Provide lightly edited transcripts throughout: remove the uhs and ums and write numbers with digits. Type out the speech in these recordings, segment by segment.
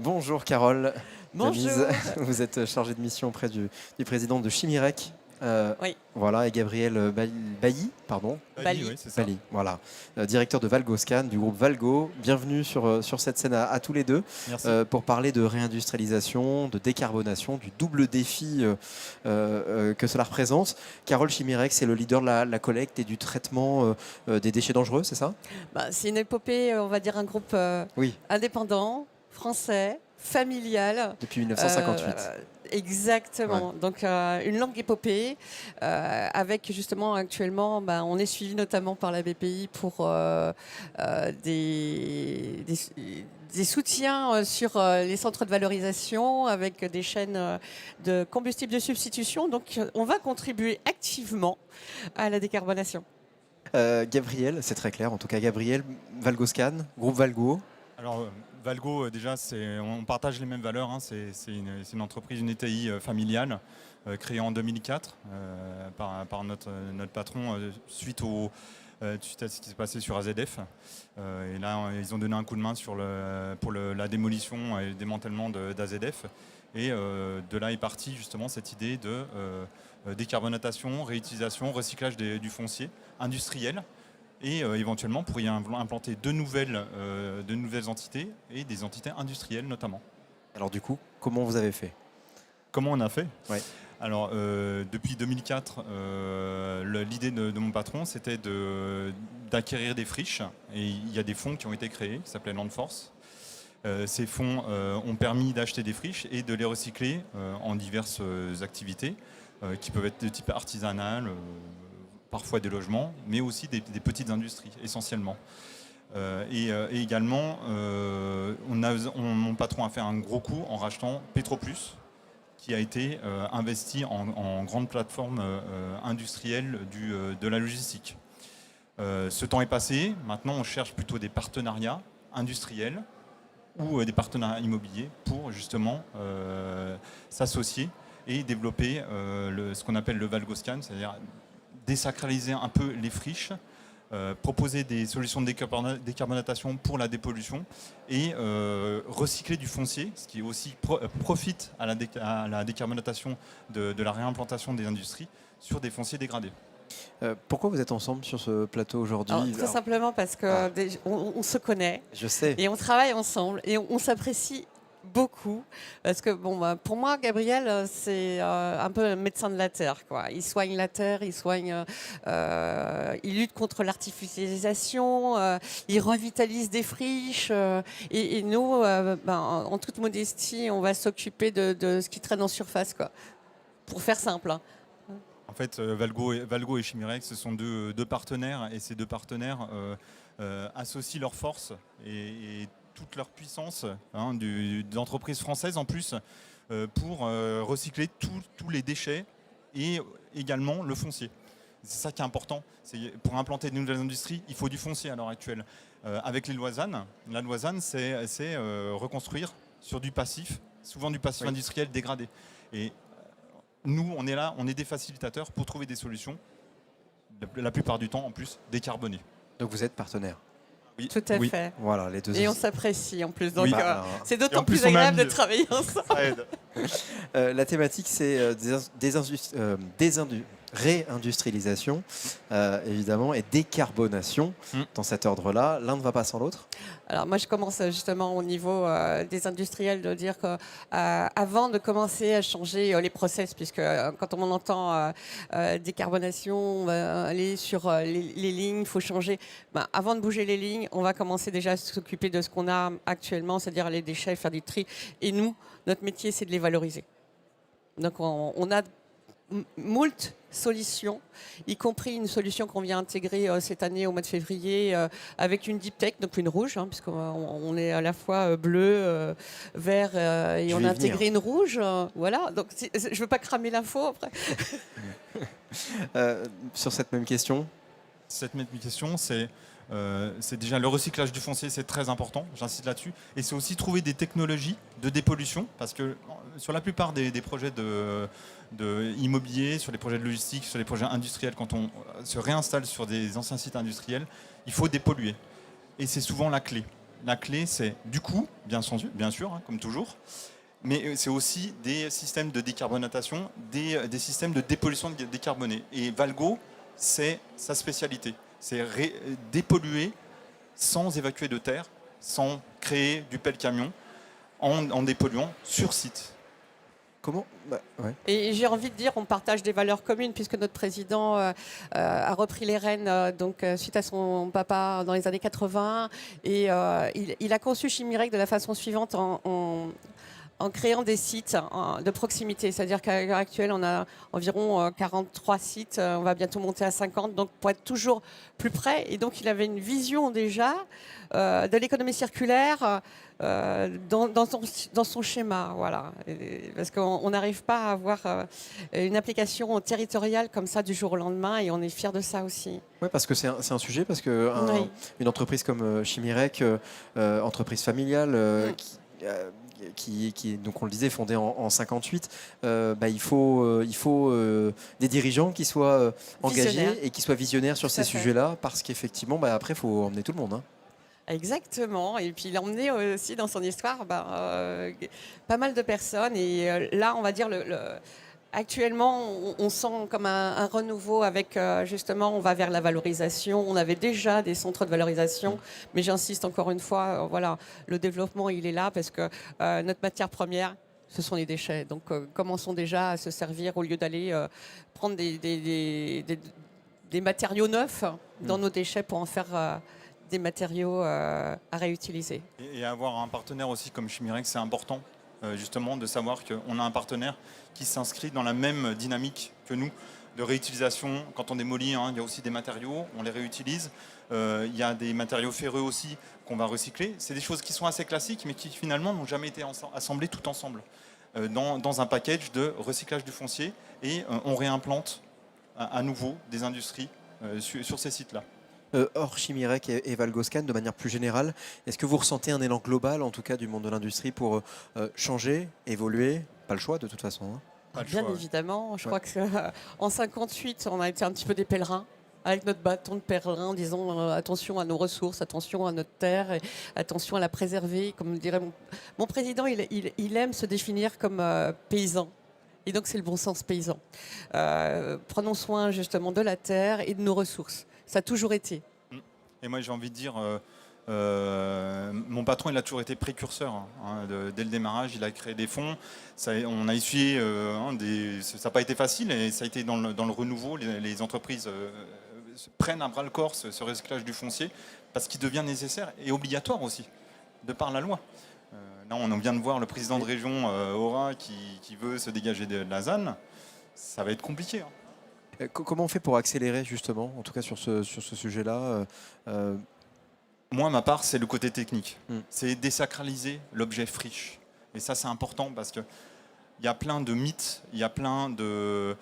Bonjour Carole Bonjour. Demise, vous êtes chargée de mission auprès du président de Chimirec. Oui, Voilà, et Gabriel Bailly, pardon, Bali. Oui, c'est ça. Bailly, voilà, directeur de Valgoscan, du groupe Valgo. Bienvenue sur cette scène à tous les deux Merci. pour parler de réindustrialisation, de décarbonation, du double défi que cela représente. Carole, Chimirec, c'est le leader de la collecte et du traitement des déchets dangereux, c'est ça? C'est une épopée, on va dire un groupe Oui, indépendant, français, familial. depuis 1958. Exactement. Donc une longue épopée avec justement actuellement, on est suivi notamment par la BPI pour des soutiens sur les centres de valorisation avec des chaînes de combustibles de substitution. Donc on va contribuer activement à la décarbonation. Gabriel, c'est très clair, en tout cas Gabriel, Valgoscan, groupe Valgo. Alors, Valgo, déjà, on partage les mêmes valeurs. Hein. C'est une entreprise, une ETI familiale, créée en 2004 par notre patron suite à ce qui s'est passé sur AZF. Et là, ils ont donné un coup de main pour la démolition et le démantèlement d'AZF. Et de là est partie justement cette idée de décarbonatation, réutilisation, recyclage du foncier industriel. Et éventuellement pour y implanter de nouvelles entités et des entités industrielles notamment. Alors du coup, comment vous avez fait? Comment on a fait? Ouais. Alors depuis 2004, l'idée de mon patron c'était d'acquérir des friches et il y a des fonds qui ont été créés qui s'appelaient Land Force. Ces fonds ont permis d'acheter des friches et de les recycler en diverses activités qui peuvent être de type artisanal, parfois des logements, mais aussi des petites industries, essentiellement. Et également, mon patron a fait un gros coup en rachetant Petroplus, qui a été investi en grande plateforme industrielle de la logistique. Ce temps est passé, maintenant on cherche plutôt des partenariats industriels ou des partenariats immobiliers pour justement s'associer et développer ce qu'on appelle le Valgoscan, c'est-à-dire désacraliser un peu les friches, proposer des solutions de décarbonatation pour la dépollution et recycler du foncier, ce qui aussi profite à la décarbonatation de la réimplantation des industries sur des fonciers dégradés. Pourquoi vous êtes ensemble sur ce plateau aujourd'hui? Très simplement parce que on se connaît Je sais. et on travaille ensemble et on s'apprécie beaucoup parce que pour moi Gabriel c'est un peu un médecin de la terre quoi. Il soigne la terre, il lutte contre l'artificialisation, il revitalise des friches et nous en toute modestie on va s'occuper de ce qui traîne en surface quoi. Pour faire simple. Hein. En fait, Valgo et Chimirec, ce sont deux partenaires et ces deux partenaires associent leurs forces et toute leur puissance d'entreprises françaises en plus pour recycler tous les déchets et également le foncier. C'est ça qui est important. Pour implanter de nouvelles industries, il faut du foncier à l'heure actuelle. Avec les Loisannes, la Loisanne, c'est reconstruire sur du passif, souvent du passif industriel dégradé. Et nous, on est là, on est des facilitateurs pour trouver des solutions, la plupart du temps en plus décarbonées. Donc vous êtes partenaire. Oui. Tout à fait. Voilà, les deux. Et on s'apprécie en plus. Donc c'est Et d'autant en plus, plus on agréable aime de travailler ensemble. Ça aide. La thématique, c'est réindustrialisation, évidemment, et décarbonation. Dans cet ordre-là, l'un ne va pas sans l'autre. Alors moi je commence justement au niveau des industriels de dire qu'avant de commencer à changer les process, puisque quand on entend décarbonation, on va aller sur les lignes, il faut changer. Avant de bouger les lignes, on va commencer déjà à s'occuper de ce qu'on a actuellement, c'est-à-dire les déchets, faire du tri. Et nous, notre métier, c'est de les valoriser. Donc on a moult solutions, y compris une solution qu'on vient intégrer cette année au mois de février avec une deep tech, donc une rouge, puisqu'on est à la fois bleu, vert et on a intégré une rouge. Voilà, donc je ne veux pas cramer l'info après. Sur cette même question. Cette même question, c'est déjà le recyclage du foncier, c'est très important, j'insiste là-dessus. Et c'est aussi trouver des technologies de dépollution, parce que sur la plupart des projets immobiliers, sur les projets de logistique, sur les projets industriels, quand on se réinstalle sur des anciens sites industriels, il faut dépolluer. Et c'est souvent la clé. la clé, c'est du coût, bien sûr, hein, comme toujours, mais c'est aussi des systèmes de décarbonatation, des systèmes de dépollution décarbonée. Et Valgo, c'est sa spécialité. C'est dépolluer sans évacuer de terre, sans créer du pelle-camion, en dépolluant sur site. Comment ouais. Et j'ai envie de dire, on partage des valeurs communes, puisque notre président a repris les rênes suite à son papa dans les années 80. Et il a conçu Chimyrec de la façon suivante en créant des sites de proximité. C'est-à-dire qu'à l'heure actuelle, on a environ 43 sites. On va bientôt monter à 50, donc pour être toujours plus près. Et donc, il avait une vision déjà de l'économie circulaire dans son schéma. Voilà. Parce qu'on n'arrive pas à avoir une application territoriale comme ça du jour au lendemain, et on est fiers de ça aussi. Oui, parce que c'est un sujet, parce que Oui. une entreprise comme Chimyrec, entreprise familiale, donc on le disait, fondée en 58, il faut des dirigeants qui soient engagés et qui soient visionnaires sur ces sujets-là, parce qu'effectivement, après, il faut emmener tout le monde. Hein. Exactement, et puis il a emmené aussi dans son histoire pas mal de personnes, et là on va dire actuellement on sent comme un renouveau avec justement, on va vers la valorisation. On avait déjà des centres de valorisation, mais j'insiste encore une fois, voilà, le développement il est là parce que notre matière première, ce sont les déchets. Donc commençons déjà à se servir, au lieu d'aller prendre des matériaux neufs dans nos déchets pour en faire des matériaux à réutiliser. Et avoir un partenaire aussi comme Chimyrec, c'est important, justement, de savoir qu'on a un partenaire qui s'inscrit dans la même dynamique que nous, de réutilisation. Quand on démolit, il y a aussi des matériaux, on les réutilise. Il y a des matériaux ferreux aussi qu'on va recycler. C'est des choses qui sont assez classiques, mais qui finalement n'ont jamais été assemblées tout ensemble dans un package de recyclage du foncier. Et on réimplante à nouveau des industries sur ces sites-là. Hors Chimyrec et Valgoscan, de manière plus générale, est-ce que vous ressentez un élan global, en tout cas du monde de l'industrie, pour changer, évoluer? Pas le choix de toute façon. Hein. Bien évidemment, je crois qu'en 58, on a été un petit peu des pèlerins, avec notre bâton de pèlerin, en disant attention à nos ressources, attention à notre terre, et attention à la préserver. Comme dirait mon président, il aime se définir comme paysan. Et donc c'est le bon sens paysan. Prenons soin justement de la terre et de nos ressources. Ça a toujours été. Et moi j'ai envie de dire, mon patron il a toujours été précurseur. Dès le démarrage, il a créé des fonds. On a essuyé, ça n'a pas été facile, et ça a été dans le renouveau. Les entreprises prennent à bras le corps ce recyclage du foncier, parce qu'il devient nécessaire et obligatoire aussi, de par la loi. Là, on vient de voir le président de région, Aura, qui veut se dégager de la ZAN. Ça va être compliqué. Comment on fait pour accélérer, justement, en tout cas sur ce sujet-là Moi, ma part, c'est le côté technique. C'est désacraliser l'objet friche. Et ça, c'est important, parce qu'il y a plein de mythes, il y a plein de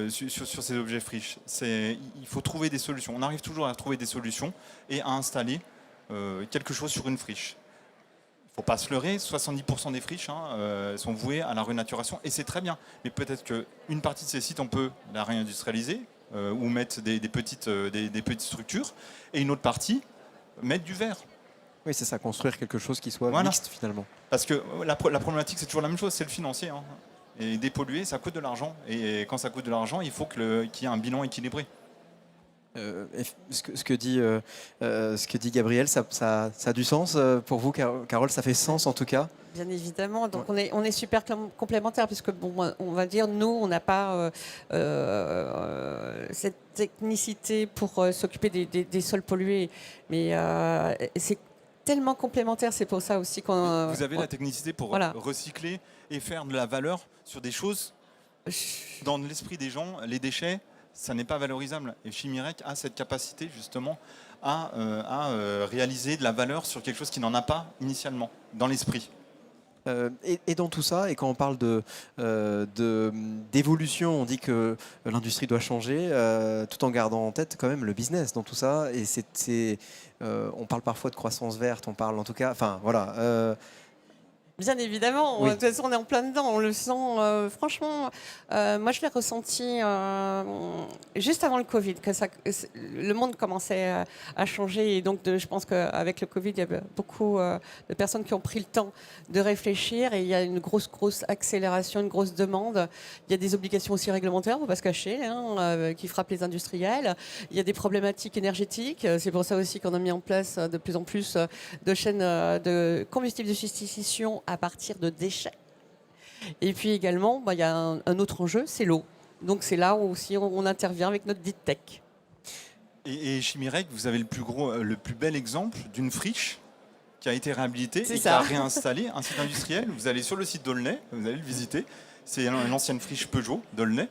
sur ces objets friches. Il faut trouver des solutions. On arrive toujours à trouver des solutions et à installer quelque chose sur une friche. Il ne faut pas se leurrer, 70% des friches sont vouées à la renaturation, et c'est très bien. Mais peut-être qu'une partie de ces sites, on peut la réindustrialiser ou mettre des petites structures, et une autre partie, mettre du verre. Oui, c'est ça, construire quelque chose qui soit mixte finalement. Parce que la problématique, c'est toujours la même chose, c'est le financier. Et dépolluer, ça coûte de l'argent. Et quand ça coûte de l'argent, il faut qu'il y ait un bilan équilibré. Ce que dit Gabriel, ça a du sens pour vous, Carole? Ça fait sens en tout cas? Bien évidemment, donc on est super complémentaires, puisque on va dire, nous, on n'a pas cette technicité pour s'occuper des sols pollués, mais c'est tellement complémentaire, c'est pour ça aussi qu'on... Vous avez la technicité pour recycler et faire de la valeur sur des choses. Dans l'esprit des gens, les déchets, ça n'est pas valorisable. Et Chimyrec a cette capacité justement à réaliser de la valeur sur quelque chose qui n'en a pas initialement dans l'esprit. Et dans tout ça, et quand on parle d'évolution, on dit que l'industrie doit changer, tout en gardant en tête quand même le business dans tout ça. Et on parle parfois de croissance verte, on parle en tout cas, enfin voilà. Bien évidemment, Oui. de toute façon on est en plein dedans, on le sent franchement, moi je l'ai ressenti juste avant le Covid, le monde commençait à changer et donc je pense qu'avec le Covid il y avait beaucoup de personnes qui ont pris le temps de réfléchir et il y a une grosse accélération, une grosse demande. Il y a des obligations aussi réglementaires, il ne faut pas se cacher, qui frappent les industriels. Il y a des problématiques énergétiques, c'est pour ça aussi qu'on a mis en place de plus en plus de chaînes de combustibles de substitution à partir de déchets. Et puis également, il y a un autre enjeu, c'est l'eau. Donc c'est là où aussi on intervient avec notre deep tech. Et Chimyrec, vous avez le plus bel exemple d'une friche qui a été réhabilitée C'est et qui ça. a réinstallé un site industriel. Vous allez sur le site d'Aulnay, vous allez le visiter. C'est une ancienne friche Peugeot d'Aulnay.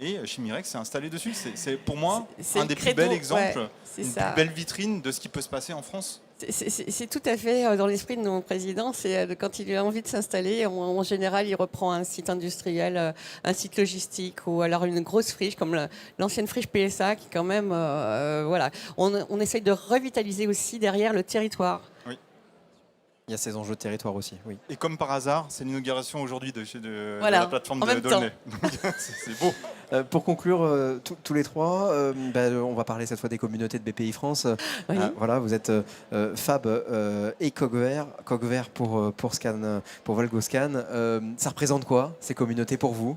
Et Chimyrec s'est installé dessus. C'est pour moi C'est un le des plus credo, bels exemples, ouais, c'est une ça. plus belle vitrine de ce qui peut se passer en France. C'est tout à fait dans l'esprit de mon président. C'est quand il a envie de s'installer, en général, il reprend un site industriel, un site logistique ou alors une grosse friche comme l'ancienne friche PSA qui quand même, voilà. On essaye de revitaliser aussi derrière le territoire. Il y a ces enjeux de territoire aussi, oui. Et comme par hasard, c'est l'inauguration aujourd'hui de Voilà, la plateforme en même d'Aulnay. C'est beau. Pour conclure, tous les trois, on va parler cette fois des communautés de BPI France. Oui. Voilà, vous êtes Fab et Cogver pour Scan, pour Volgoscan. Ça représente quoi, ces communautés pour vous?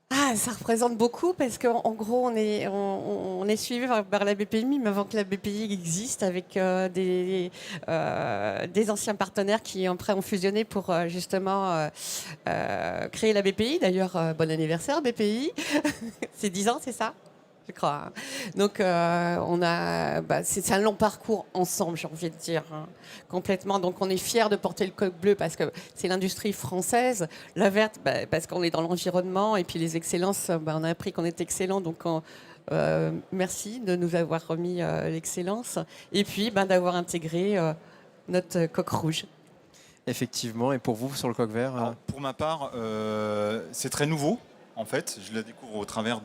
Ah, ça représente beaucoup parce qu'en gros, on est suivi par la BPI, mais avant que la BPI existe, avec des anciens partenaires qui après ont fusionné pour justement créer la BPI. D'ailleurs, bon anniversaire BPI. C'est 10 ans, c'est ça? Je crois. Hein. Donc, c'est un long parcours ensemble, j'ai envie de dire, complètement. Donc, on est fiers de porter le coq bleu parce que c'est l'industrie française. La verte, parce qu'on est dans l'environnement. Et puis, les excellences, on a appris qu'on est excellent. Donc, merci de nous avoir remis l'excellence. Et puis, d'avoir intégré notre coq rouge. Effectivement. Et pour vous, sur le coq vert Pour ma part, c'est très nouveau. En fait, je la découvre au travers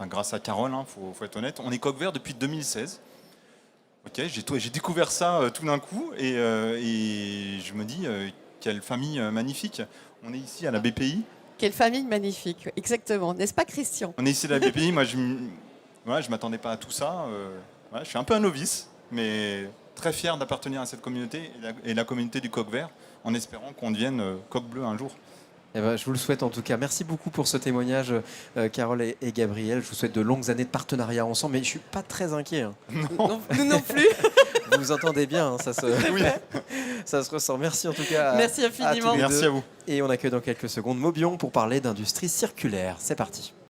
grâce à Carole, faut être honnête. On est coq vert depuis 2016. Ok, j'ai découvert ça tout d'un coup et je me dis quelle famille magnifique. On est ici à la BPI. Quelle famille magnifique, exactement. N'est-ce pas, Christian? On est ici à la BPI. Moi, je m'attendais pas à tout ça. Je suis un peu un novice, mais très fier d'appartenir à cette communauté et la communauté du coq vert, en espérant qu'on devienne coq bleu un jour. Eh ben, je vous le souhaite en tout cas. Merci beaucoup pour ce témoignage, Carole et Gabriel. Je vous souhaite de longues années de partenariat ensemble, mais je ne suis pas très inquiet. Hein. Non, nous non plus. Vous vous entendez bien, hein, Oui. ça se ressent. Merci en tout cas. Merci infiniment. tous les Merci deux. à vous. Et on accueille dans quelques secondes Mobion pour parler d'industrie circulaire. C'est parti.